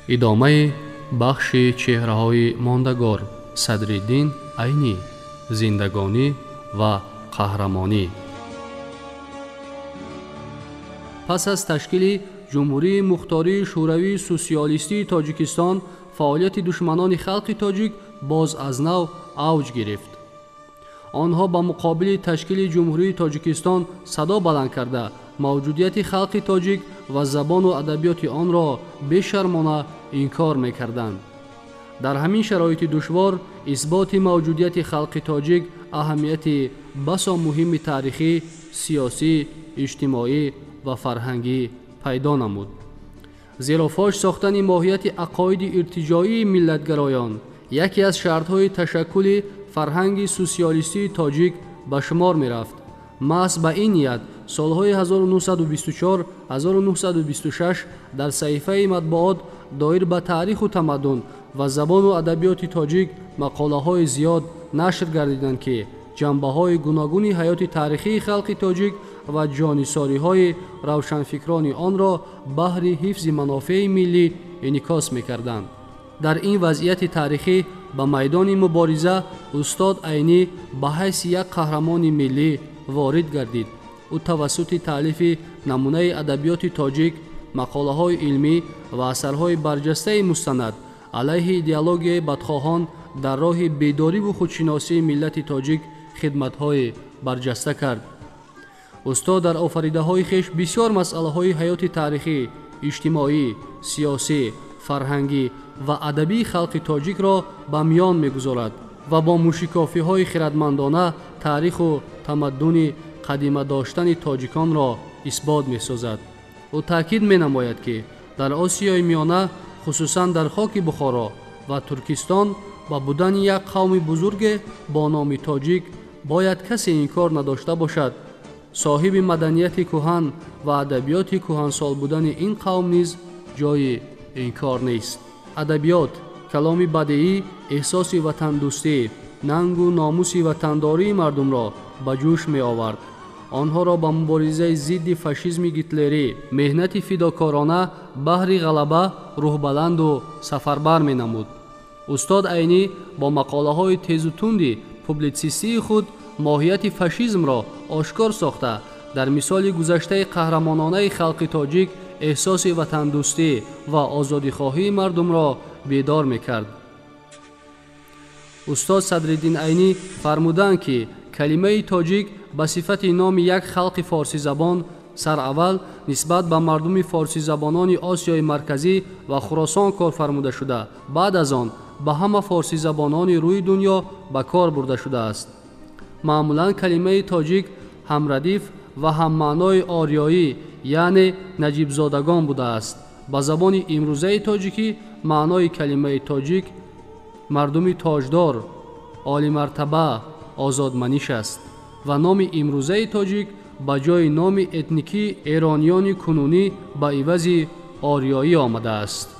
ادامه بخش چهره‌های ماندگار صدرالدین عینی، زندگانی و قهرمانی. پس از تشکیل جمهوری مختاری شوروی سوسیالیستی تاجیکستان، فعالیت دشمنان خلق تاجیک باز از نو اوج گرفت. آنها با مقابل تشکیل جمهوری تاجیکستان صدا بلند کرده موجودیت خلق تاجیک و زبان و ادبیات آن را بی‌شرمانه انکار می‌کردند. در همین شرایط دشوار اثبات موجودیت خلق تاجیک اهمیت بسا مهم تاریخی، سیاسی، اجتماعی و فرهنگی پیدا نمود. زیرا فاش ساختن ماهیت عقاید ارتجاعی ملتگرایان یکی از شرط‌های تشکل فرهنگ سوسیالیستی تاجیک به شمار می‌رفت. محض به این نیت سالهای 1924-1926 در صحیفه مطبوعات دایر به تاریخ و تمدن و زبان و ادبیات تاجیک مقاله‌های زیاد نشر گردیدند که جنبه‌های گوناگون حیات تاریخی خلق تاجیک و جانیساری‌های روشنفکران آن را بهر حفظ منافع ملی انعکاس می‌کردند. در این وضعیت تاریخی به میدان مبارزه استاد عینی به حیث یک قهرمان ملی وارد گردید. او توسط تألیف نمونه ادبیات تاجیک، مقاله‌های علمی و اثرهای برجسته مستند علیه ایدئولوژی بدخواهان در راه بیداری و خودشناسی ملت تاجیک خدمت‌های برجسته کرد. استاد در آفریده‌های خویش بسیار مسائل حیات تاریخی، اجتماعی، سیاسی، فرهنگی و ادبی خلق تاجیک را به میان می‌گذارد و با موشکافی‌های خردمندانه تاریخ و تمدن قدیمه داشتن تاجیکان را اثبات می‌سازد. او تاکید می‌نماید که در آسیای میانه، خصوصاً در خاک بخارا و ترکستان، با بودن یک قوم بزرگ با نام تاجیک باید کسی انکار نداشته باشد. صاحب مدنیت کهن و ادبیات کهنسال بودن این قوم نیز جای انکار نیست. ادبیات، کلام بدیعی، احساس وطن دوستی، ننگ و ناموس وطنداری مردم را به جوش می آورد. آنها را به مبارزه ضد فاشیسم هیتلری، مهنت فداکارانه بهر غلبه روح بلند و سفربر می نمود. استاد عینی با مقاله‌های تیز و تند پوبلیسیستی خود ماهیت فاشیسم را آشکار ساخته در مثال گذشته قهرمانانه خلق تاجیک احساس وطن دوستی و آزادی خواهی مردم را بیدار می‌کرد. استاد صدرالدین عینی فرمودند که کلمه تاجیک به صفت نام یک خلق فارسی زبان سراول نسبت به مردم فارسی زبانان آسیای مرکزی و خراسان کار فرموده شده، بعد از آن به همه فارسی زبانان روی دنیا به کار برده شده است. معمولاً کلمه تاجیک هم ردیف و هم معنای آریایی یعنی نجیب زادگان بوده است. به زبان امروزه تاجیکی معنای کلمه تاجیک مردم تاجدار، عالی مرتبه، آزادمنش است و نام امروزه تاجیک به جای نام اتنیکی ایرانیان کنونی به عوض آریایی آمده است.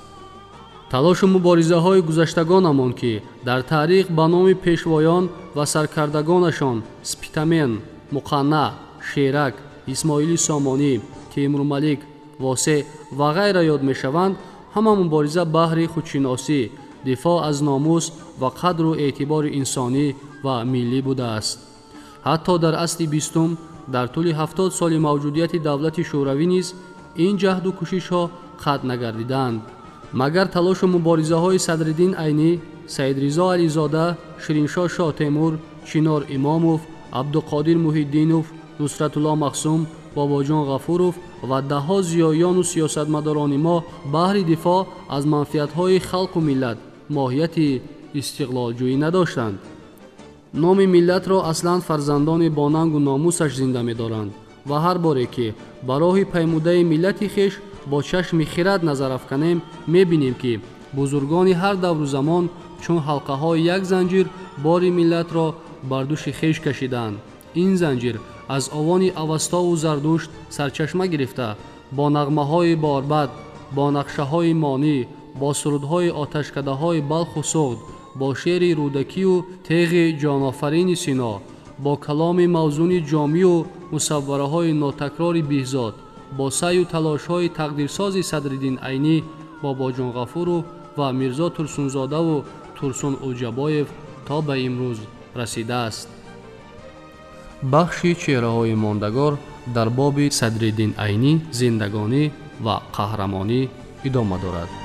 تلاش و مبارزه های گذشتگانمان که در تاریخ به نام پیشوایان و سرکردگانشان سپیتمن، مقنع، شیرک، اسماعیل سامانی، تیمورملک، واسع و غیره یاد می شوند، همه مبارزه بهر خودشناسی، دفاع از ناموس و قدر و اعتبار انسانی و ملی بوده است. حتی در عصر بیستم در طول 70 سال موجودیت دولت شوروی نیز این جهد و کوشش ها قطع نگردیدند. مگر تلاش و مبارزه های صدرالدین عینی، سیدرضا علیزاده، شیرینشاه شاه تیمور، چنار اماموف، عبدالقادر محی‌الدینوف، نصرت الله مقسوم، باباجان غفوروف و ده‌ها زیایان و سیاستمداران ما بهر دفاع از منفعت‌های خلق و ملت ماهیت استقلال جویی نداشتند. نام ملت را اصلاً فرزندان با ننگ و ناموسش زنده می‌دارند و هر باره که برای پیموده ملت خویش با چشم خرد نظر افکنیم می‌بینیم که بزرگان هر دور و زمان چون حلقه‌های یک زنجیر بار ملت را بر دوش خویش کشیدند. این زنجیر از آوان اوستا و زردشت سرچشمه گرفته با نغمه‌های باربد، با نقشه‌های مانی، با سرودهای آتشکده‌های بلخ و سغد، با شعر رودکی و تیغ جان‌آفرین سینا، با کلام موزون جامی و مصوره‌های ناتکرار بهزاد، با سعی و تلاش‌های تقدیرساز صدرالدین عینی، باباجان غفورو و میرزا ترسونزاده و ترسون اوجاباєв تا به امروز رسیده است. بخشی چهره‌های ماندگار در باب صدرالدین عینی زندگانی و قهرمانی ادامه دارد.